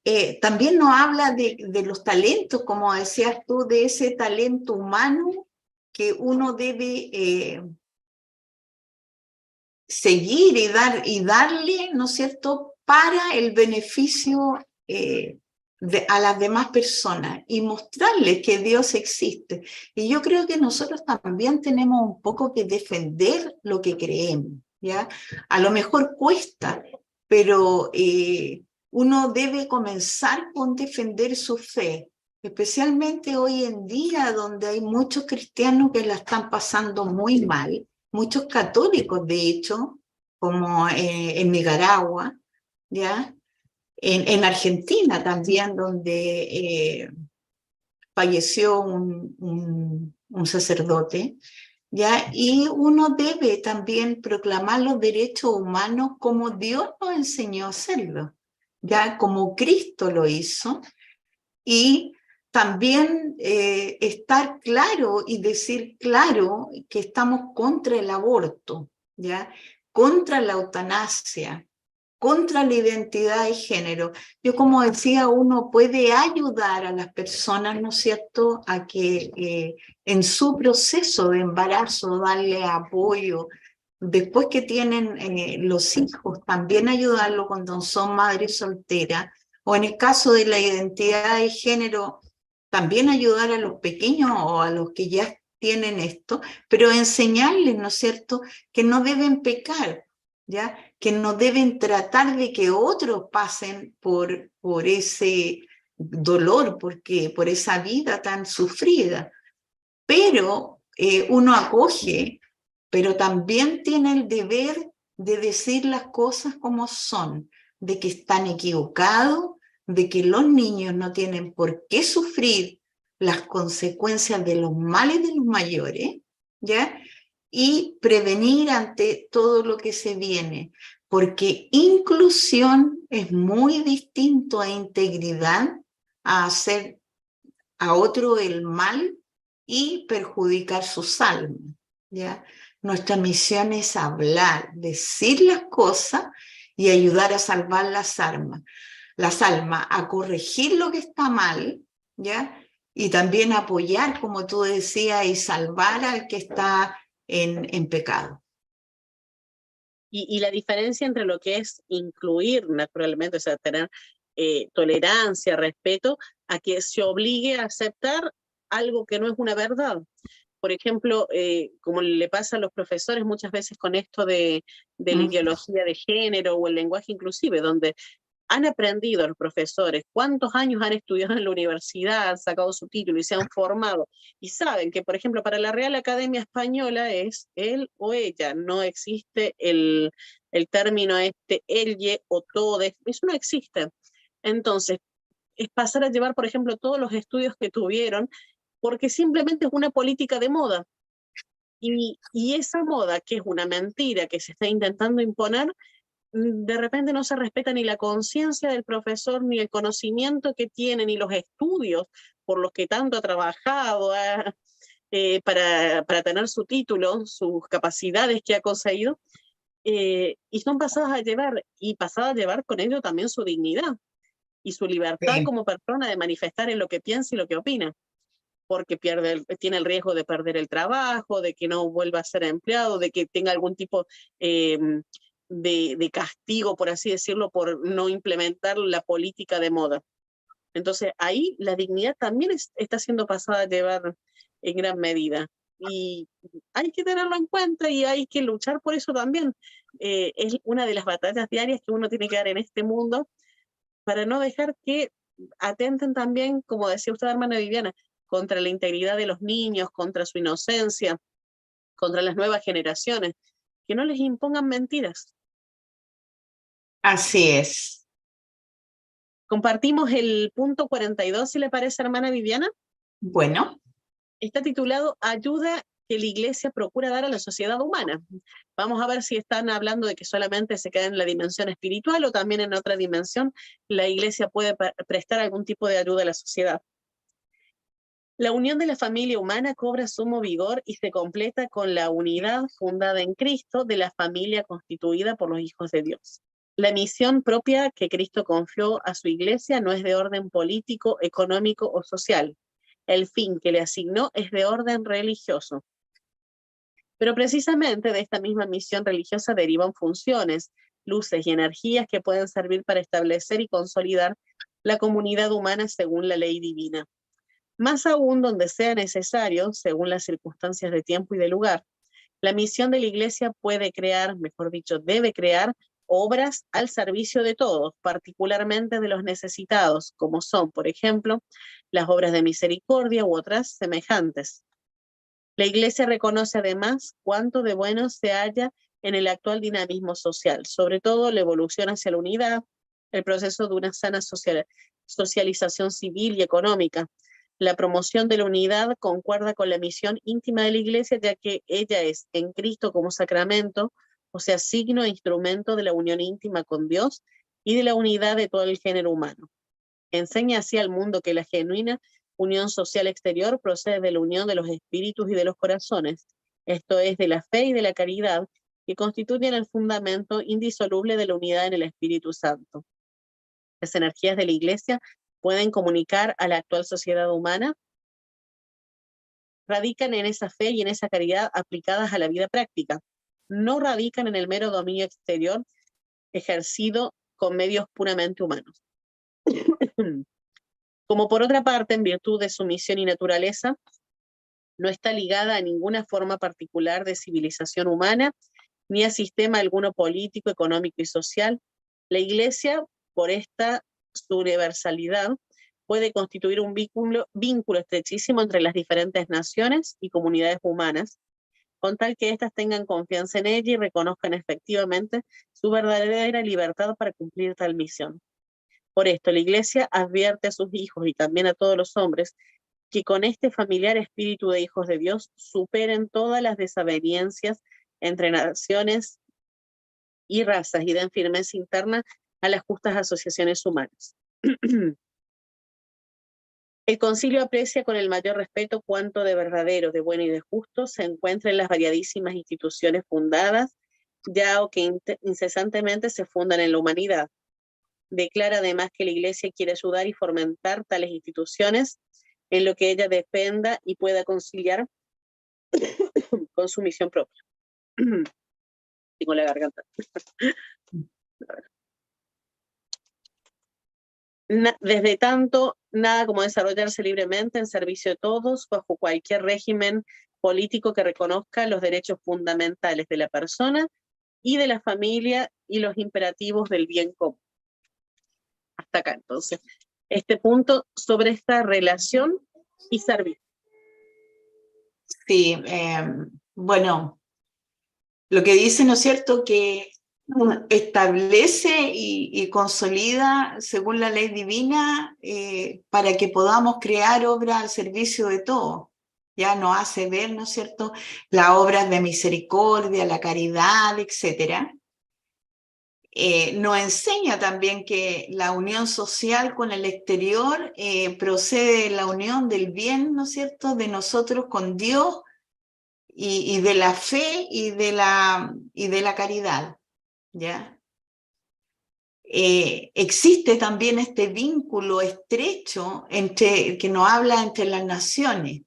también nos habla de los talentos, como decías tú, de ese talento humano que uno debe seguir y darle, ¿no es cierto?, para el beneficio a las demás personas y mostrarles que Dios existe. Y yo creo que nosotros también tenemos un poco que defender lo que creemos, ¿ya? A lo mejor cuesta, pero uno debe comenzar con defender su fe, especialmente hoy en día donde hay muchos cristianos que la están pasando muy mal, muchos católicos de hecho, como en Nicaragua, ¿ya? En Argentina también, donde falleció un sacerdote, ¿ya? Y uno debe también proclamar los derechos humanos como Dios nos enseñó a hacerlo, ¿ya? Como Cristo lo hizo, y también estar claro y decir claro que estamos contra el aborto, ¿ya? Contra la eutanasia, contra la identidad de género. Yo, como decía, uno puede ayudar a las personas, ¿no es cierto?, a que en su proceso de embarazo darle apoyo. Después que tienen los hijos, también ayudarlo cuando son madres solteras, o en el caso de la identidad de género, también ayudar a los pequeños o a los que ya tienen esto, pero enseñarles, ¿no es cierto?, que no deben pecar, ¿ya? Que no deben tratar de que otros pasen por ese dolor, por esa vida tan sufrida. Pero uno acoge, pero también tiene el deber de decir las cosas como son, de que están equivocados, de que los niños no tienen por qué sufrir las consecuencias de los males de los mayores, ¿ya? Y prevenir ante todo lo que se viene, porque inclusión es muy distinto a integridad, a hacer a otro el mal y perjudicar sus almas, ¿ya? Nuestra misión es hablar, decir las cosas y ayudar a salvar las almas, a corregir lo que está mal, ¿ya? Y también apoyar, como tú decías, y salvar al que está en pecado. Y la diferencia entre lo que es incluir, naturalmente, o sea, tener tolerancia, respeto, a que se obligue a aceptar algo que no es una verdad. Por ejemplo, como le pasa a los profesores muchas veces con esto de la ideología de género o el lenguaje inclusive, donde han aprendido los profesores, cuántos años han estudiado en la universidad, han sacado su título y se han formado, y saben que, por ejemplo, para la Real Academia Española es él o ella, no existe el término elle o todes, eso no existe. Entonces, es pasar a llevar, por ejemplo, todos los estudios que tuvieron, porque simplemente es una política de moda. Y esa moda, que es una mentira que se está intentando imponer, de repente no se respeta ni la conciencia del profesor, ni el conocimiento que tiene, ni los estudios por los que tanto ha trabajado para tener su título, sus capacidades que ha conseguido, y son pasadas a llevar, y pasadas a llevar con ello también su dignidad y su libertad Sí. como persona de manifestar en lo que piensa y lo que opina, porque tiene el riesgo de perder el trabajo, de que no vuelva a ser empleado, de que tenga algún tipo de castigo, por así decirlo, por no implementar la política de moda. Entonces ahí la dignidad también está siendo pasada a llevar en gran medida. Y hay que tenerlo en cuenta y hay que luchar por eso también. Es una de las batallas diarias que uno tiene que dar en este mundo para no dejar que atenten también, como decía usted, hermana Viviana, contra la integridad de los niños, contra su inocencia, contra las nuevas generaciones, que no les impongan mentiras. Así es. Compartimos el punto 42, si le parece, hermana Viviana. Bueno, Está titulado Ayuda que la Iglesia procura dar a la sociedad humana. Vamos a ver si están hablando de que solamente se queda en la dimensión espiritual o también en otra dimensión la Iglesia puede prestar algún tipo de ayuda a la sociedad. La unión de la familia humana cobra sumo vigor y se completa con la unidad fundada en Cristo de la familia constituida por los hijos de Dios. La misión propia que Cristo confió a su Iglesia no es de orden político, económico o social. El fin que le asignó es de orden religioso. Pero precisamente de esta misma misión religiosa derivan funciones, luces y energías que pueden servir para establecer y consolidar la comunidad humana según la ley divina. Más aún donde sea necesario, según las circunstancias de tiempo y de lugar. La misión de la Iglesia puede crear, mejor dicho, debe crear obras al servicio de todos, particularmente de los necesitados, como son, por ejemplo, las obras de misericordia u otras semejantes. La Iglesia reconoce además cuánto de bueno se halla en el actual dinamismo social, sobre todo la evolución hacia la unidad, el proceso de una sana socialización civil y económica. La promoción de la unidad concuerda con la misión íntima de la Iglesia, ya que ella es en Cristo como sacramento, o sea, signo e instrumento de la unión íntima con Dios y de la unidad de todo el género humano. Enseña así al mundo que la genuina unión social exterior procede de la unión de los espíritus y de los corazones, esto es, de la fe y de la caridad, que constituyen el fundamento indisoluble de la unidad en el Espíritu Santo. Las energías de la Iglesia pueden comunicar a la actual sociedad humana, radican en esa fe y en esa caridad aplicadas a la vida práctica. No radican en el mero dominio exterior ejercido con medios puramente humanos. Como por otra parte, en virtud de su misión y naturaleza, no está ligada a ninguna forma particular de civilización humana, ni a sistema alguno político, económico y social, la Iglesia, por esta su universalidad, puede constituir un vínculo estrechísimo entre las diferentes naciones y comunidades humanas, con tal que éstas tengan confianza en ella y reconozcan efectivamente su verdadera libertad para cumplir tal misión. Por esto, la Iglesia advierte a sus hijos y también a todos los hombres que con este familiar espíritu de hijos de Dios superen todas las desavenencias entre naciones y razas y den firmeza interna a las justas asociaciones humanas. El concilio aprecia con el mayor respeto cuánto de verdadero, de bueno y de justo se encuentra en las variadísimas instituciones fundadas, ya o que incesantemente se fundan en la humanidad. Declara además que la Iglesia quiere ayudar y fomentar tales instituciones en lo que ella dependa y pueda conciliar con su misión propia. Tengo la garganta. Desde tanto, nada como desarrollarse libremente en servicio de todos, bajo cualquier régimen político que reconozca los derechos fundamentales de la persona y de la familia y los imperativos del bien común. hasta acá. Entonces, este punto sobre esta relación y servicio. Sí, bueno, lo que dice, ¿no es cierto?, que establece y consolida según la ley divina para que podamos crear obras al servicio de todos. Ya nos hace ver, ¿no es cierto?, las obras de misericordia, la caridad, etcétera. Nos enseña también que la unión social con el exterior procede de la unión del bien, ¿no es cierto?, de nosotros con Dios y de la fe y de la caridad, ¿ya? Existe también este vínculo estrecho que nos habla entre las naciones,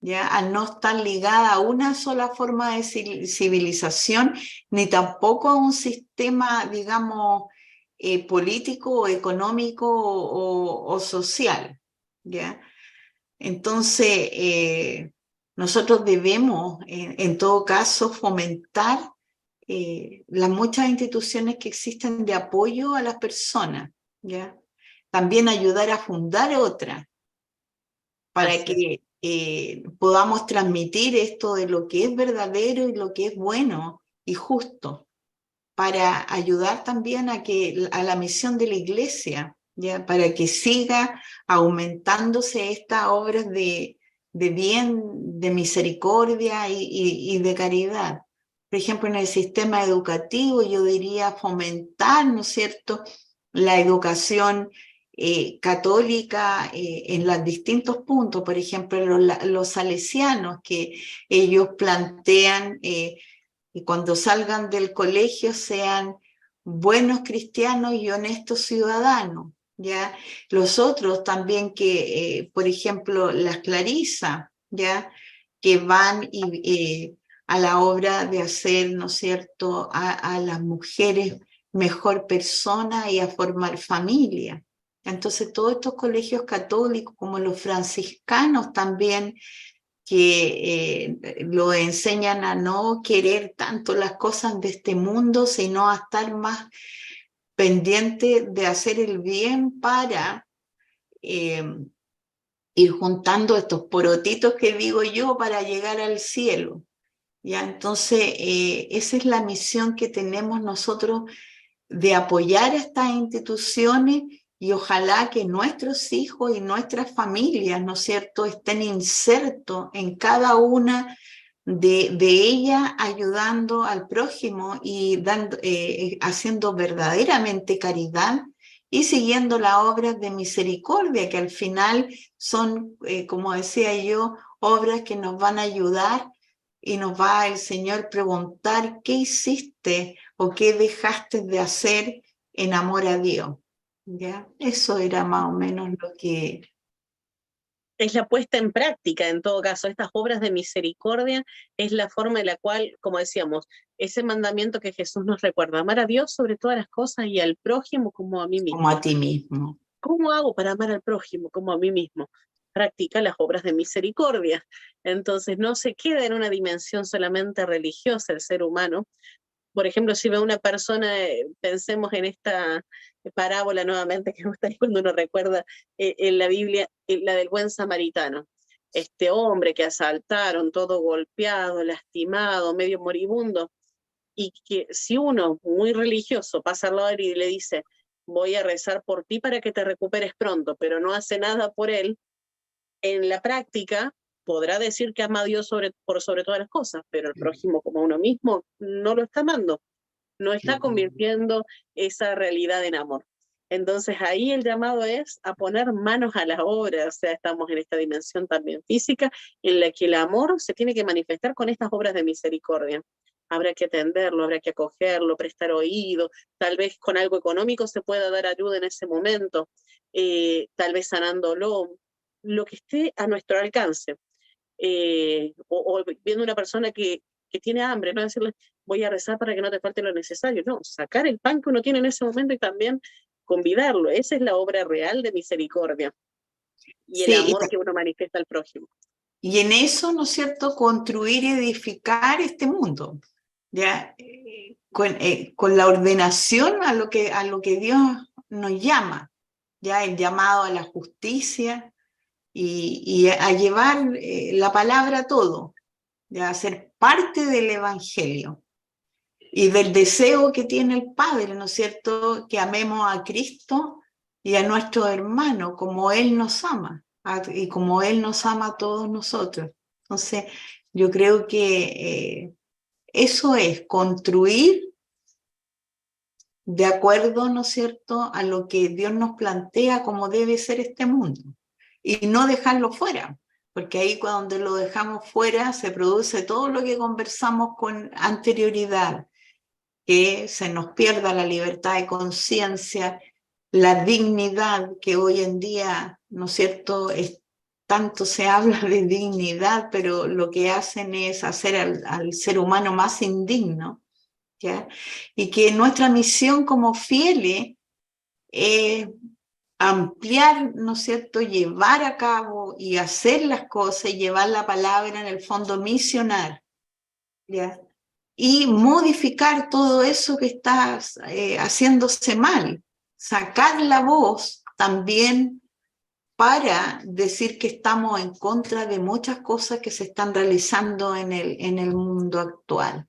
¿ya? Al no estar ligada a una sola forma de civilización, ni tampoco a un sistema, digamos, político o económico o social, ¿ya? Entonces, nosotros debemos, en todo caso, fomentar las muchas instituciones que existen de apoyo a las personas, ¿ya? También ayudar a fundar otras para que podamos transmitir esto de lo que es verdadero y lo que es bueno y justo, para ayudar también a la misión de la iglesia, ¿ya? Para que siga aumentándose estas obras de bien, de misericordia y de caridad. Por ejemplo, en el sistema educativo yo diría fomentar, ¿no es cierto?, la educación católica en los distintos puntos. Por ejemplo, los salesianos, que ellos plantean y cuando salgan del colegio sean buenos cristianos y honestos ciudadanos, ¿ya? Los otros también que, por ejemplo, las clarisas, ¿ya?, que van a la obra de hacer, ¿no es cierto?, a las mujeres mejor persona y a formar familia. Entonces, todos estos colegios católicos, como los franciscanos también, que lo enseñan a no querer tanto las cosas de este mundo, sino a estar más pendiente de hacer el bien para ir juntando estos porotitos que digo yo para llegar al cielo. ¿Ya? Entonces, esa es la misión que tenemos nosotros, de apoyar a estas instituciones, y ojalá que nuestros hijos y nuestras familias, ¿no es cierto?, estén insertos en cada una de ellas, ayudando al prójimo y haciendo verdaderamente caridad y siguiendo las obras de misericordia, que al final son, como decía yo, obras que nos van a ayudar, y nos va el Señor preguntar qué hiciste o qué dejaste de hacer en amor a Dios. ¿Ya? Eso era más o menos lo que... Es la puesta en práctica, en todo caso. Estas obras de misericordia es la forma en la cual, como decíamos, ese mandamiento que Jesús nos recuerda: amar a Dios sobre todas las cosas y al prójimo como a mí mismo. Como a ti mismo. ¿Cómo hago para amar al prójimo como a mí mismo? Practica las obras de misericordia. Entonces no se queda en una dimensión solamente religiosa el ser humano. Por ejemplo, si ve a una persona, pensemos en esta parábola nuevamente que gusta cuando uno recuerda en la Biblia, la del buen samaritano. Este hombre que asaltaron, todo golpeado, lastimado, medio moribundo, y que si uno, muy religioso, pasa al lado de él y le dice: voy a rezar por ti para que te recuperes pronto, pero no hace nada por él, en la práctica podrá decir que ama a Dios por sobre todas las cosas, pero el prójimo como uno mismo no lo está amando, no está convirtiendo esa realidad en amor. Entonces ahí el llamado es a poner manos a la obra. O sea, estamos en esta dimensión también física en la que el amor se tiene que manifestar con estas obras de misericordia. Habrá que atenderlo, habrá que acogerlo, prestar oído, tal vez con algo económico se pueda dar ayuda en ese momento, tal vez sanándolo, lo que esté a nuestro alcance. O viendo una persona que tiene hambre, no decirle: voy a rezar para que no te falte lo necesario. No, sacar el pan que uno tiene en ese momento y también convidarlo. Esa es la obra real de misericordia y el Sí, amor que uno manifiesta al prójimo. y en eso, ¿no es cierto?, construir y edificar este mundo, ¿ya? Con la ordenación a lo que Dios nos llama, ya el llamado a la justicia y a llevar la palabra a todo, ya a ser parte del Evangelio y del deseo que tiene el Padre, ¿no es cierto?, que amemos a Cristo y a nuestro hermano como Él nos ama y como Él nos ama a todos nosotros. Entonces, yo creo que eso es construir de acuerdo, ¿no es cierto?, a lo que Dios nos plantea como debe ser este mundo y no dejarlo fuera, porque ahí cuando lo dejamos fuera se produce todo lo que conversamos con anterioridad, que se nos pierda la libertad de conciencia, la dignidad que hoy en día, ¿no es cierto?, tanto se habla de dignidad, pero lo que hacen es hacer al ser humano más indigno, ¿ya? Y que nuestra misión como fieles es ampliar, ¿no es cierto?, llevar a cabo y hacer las cosas y llevar la palabra en el fondo misionar, ¿ya? Y modificar todo eso que está haciéndose mal, sacar la voz también para decir que estamos en contra de muchas cosas que se están realizando en el mundo actual.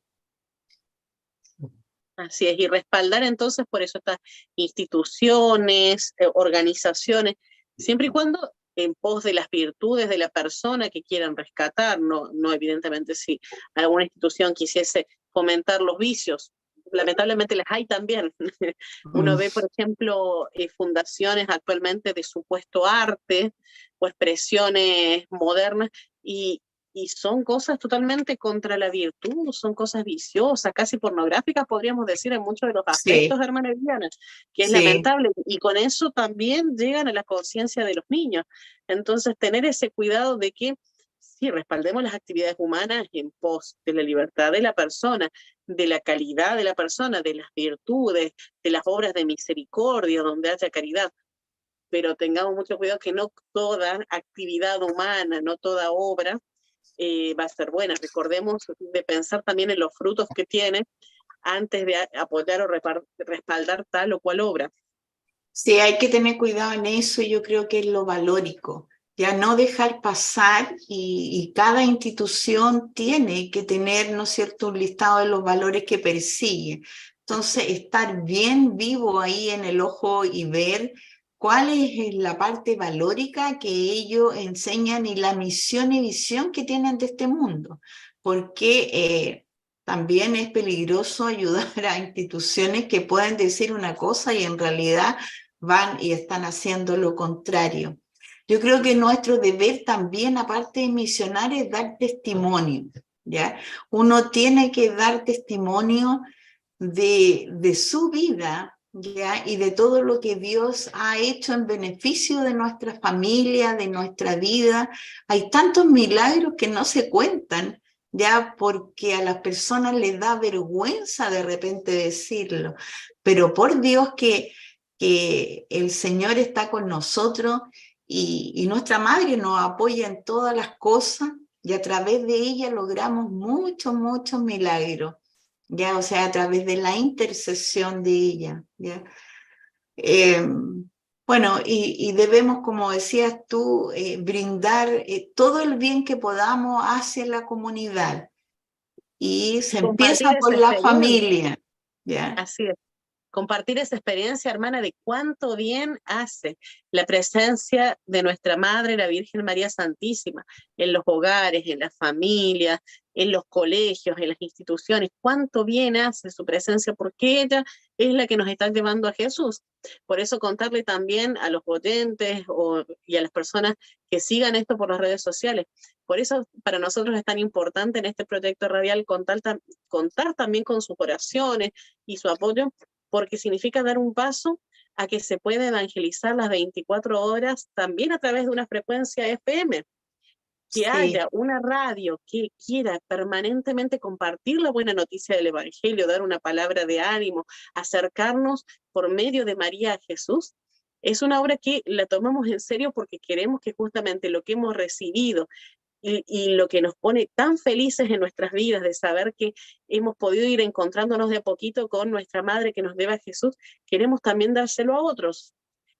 Así es, y respaldar entonces por eso estas instituciones, organizaciones, siempre y cuando en pos de las virtudes de la persona que quieran rescatar, no evidentemente si alguna institución quisiese fomentar los vicios, lamentablemente las hay también. Uno ve, por ejemplo, fundaciones actualmente de supuesto arte o expresiones modernas y son cosas totalmente contra la virtud, son cosas viciosas, casi pornográficas, podríamos decir, en muchos de los aspectos, Sí, hermana Viviana, que es sí. lamentable. Y con eso también llegan a la conciencia de los niños. Entonces, tener ese cuidado de que sí, respaldemos las actividades humanas en pos de la libertad de la persona, de la calidad de la persona, de las virtudes, de las obras de misericordia, donde haya caridad, pero tengamos mucho cuidado que no toda actividad humana, no toda obra va a ser buena. Recordemos de pensar también en los frutos que tiene antes de apoyar o respaldar tal o cual obra. Sí, hay que tener cuidado en eso, yo creo que es lo valórico, ya no dejar pasar y cada institución tiene que tener, ¿no es cierto?, un listado de los valores que persigue. Entonces, estar bien vivo ahí en el ojo y ver cuál es la parte valórica que ellos enseñan y la misión y visión que tienen de este mundo, porque también es peligroso ayudar a instituciones que pueden decir una cosa y en realidad van y están haciendo lo contrario. Yo creo que nuestro deber también, aparte de misionar, es dar testimonio, ¿ya? Uno tiene que dar testimonio de su vida, ¿ya? Y de todo lo que Dios ha hecho en beneficio de nuestra familia, de nuestra vida. Hay tantos milagros que no se cuentan, ya porque a las personas les da vergüenza de repente decirlo, pero por Dios que el Señor está con nosotros y nuestra madre nos apoya en todas las cosas y a través de ella logramos muchos, muchos milagros, ya, o sea, a través de la intercesión de ella, ya. Bueno, y debemos, como decías tú, brindar todo el bien que podamos hacia la comunidad y Y se compartir empieza por esa la experiencia, familia, ¿ya? así es. Compartir esa experiencia, hermana, de cuánto bien hace la presencia de nuestra Madre, la Virgen María Santísima, en los hogares, en las familias, en los colegios, en las instituciones, cuánto bien hace su presencia, porque ella es la que nos está llevando a Jesús. Por eso contarle también a los oyentes y a las personas que sigan esto por las redes sociales. Por eso para nosotros es tan importante en este proyecto radial contar también con sus oraciones y su apoyo, porque significa dar un paso a que se pueda evangelizar las 24 horas también a través de una frecuencia FM, que Sí. haya una radio que quiera permanentemente compartir la buena noticia del Evangelio, dar una palabra de ánimo, acercarnos por medio de María a Jesús. Es una obra que la tomamos en serio porque queremos que justamente lo que hemos recibido y lo que nos pone tan felices en nuestras vidas de saber que hemos podido ir encontrándonos de a poquito con nuestra madre que nos debe a Jesús, queremos también dárselo a otros.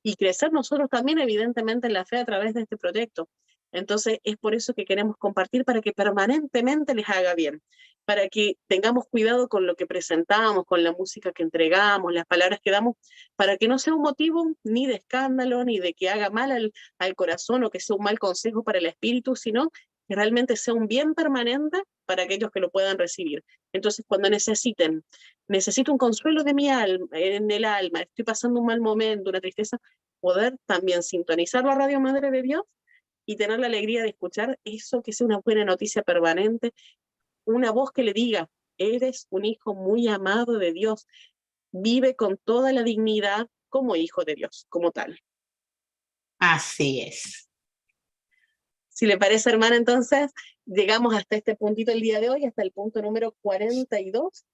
y crecer nosotros también, evidentemente, en la fe a través de este proyecto. Entonces, es por eso que queremos compartir, para que permanentemente les haga bien, para que tengamos cuidado con lo que presentamos, con la música que entregamos, las palabras que damos, para que no sea un motivo ni de escándalo, ni de que haga mal al corazón, o que sea un mal consejo para el espíritu, sino que realmente sea un bien permanente para aquellos que lo puedan recibir. Entonces, cuando necesito un consuelo de mi alma, en el alma, estoy pasando un mal momento, una tristeza, poder también sintonizar la Radio Madre de Dios y tener la alegría de escuchar eso, que sea una buena noticia permanente, una voz que le diga: eres un hijo muy amado de Dios, vive con toda la dignidad como hijo de Dios, como tal. Así es. Si le parece, hermana, entonces llegamos hasta este puntito el día de hoy, hasta el punto número 42,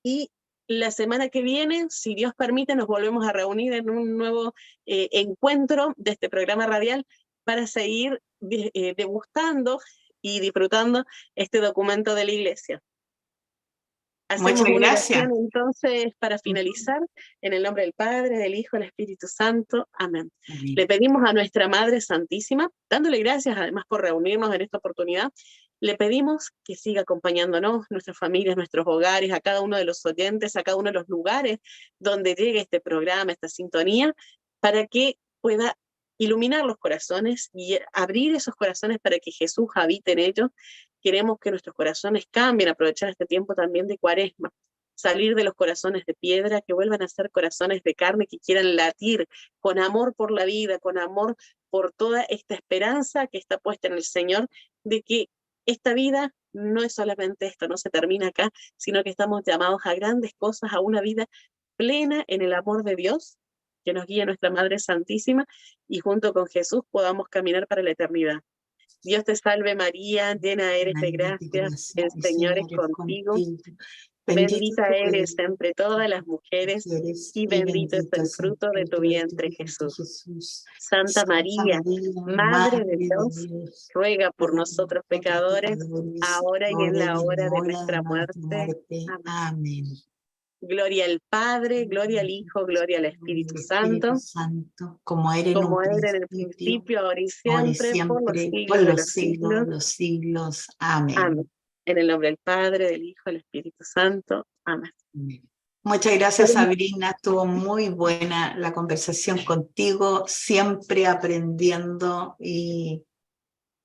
y la semana que viene, si Dios permite, nos volvemos a reunir en un nuevo encuentro de este programa radial para seguir degustando y disfrutando este documento de la Iglesia. Hacemos Muchas una gracias. oración entonces para finalizar, en el nombre del Padre, del Hijo, del Espíritu Santo. Amén. Amén. Le pedimos a nuestra Madre Santísima, dándole gracias además por reunirnos en esta oportunidad, le pedimos que siga acompañándonos, nuestras familias, nuestros hogares, a cada uno de los oyentes, a cada uno de los lugares donde llegue este programa, esta sintonía, para que pueda iluminar los corazones y abrir esos corazones para que Jesús habite en ellos. Queremos que nuestros corazones cambien, aprovechar este tiempo también de Cuaresma, salir de los corazones de piedra, que vuelvan a ser corazones de carne, que quieran latir con amor por la vida, con amor por toda esta esperanza que está puesta en el Señor, de que esta vida no es solamente esto, no se termina acá, sino que estamos llamados a grandes cosas, a una vida plena en el amor de Dios, que nos guíe nuestra Madre Santísima, y junto con Jesús podamos caminar para la eternidad. Dios te salve María, llena eres de gracia, el Señor es contigo. Bendita eres entre todas las mujeres, y bendito es el fruto de tu vientre, Jesús. Santa María, Madre de Dios, ruega por nosotros pecadores, ahora y en la hora de nuestra muerte. Amén. Gloria al Padre, gloria al Hijo, gloria al Espíritu Santo, como era en el principio, ahora y siempre, por los siglos de los siglos. Los siglos. Amén. Amén. En el nombre del Padre, del Hijo, del Espíritu Santo. Amén. Muchas gracias, Sabrina. Estuvo muy buena la conversación contigo, siempre aprendiendo y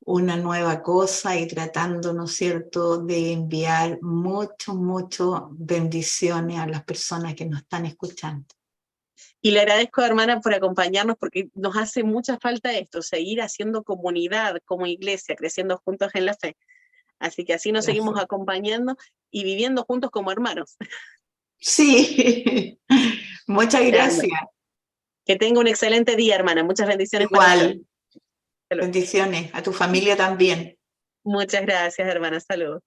una nueva cosa y tratando, ¿no es cierto?, de enviar mucho bendiciones a las personas que nos están escuchando. Y le agradezco, hermana, por acompañarnos, porque nos hace mucha falta esto, seguir haciendo comunidad como iglesia, creciendo juntos en la fe. Así que así nos seguimos acompañando y viviendo juntos como hermanos. Sí, muchas gracias. Que tenga un excelente día, hermana. Muchas bendiciones. Igual, bendiciones a tu familia también. Muchas gracias, hermana. Saludos.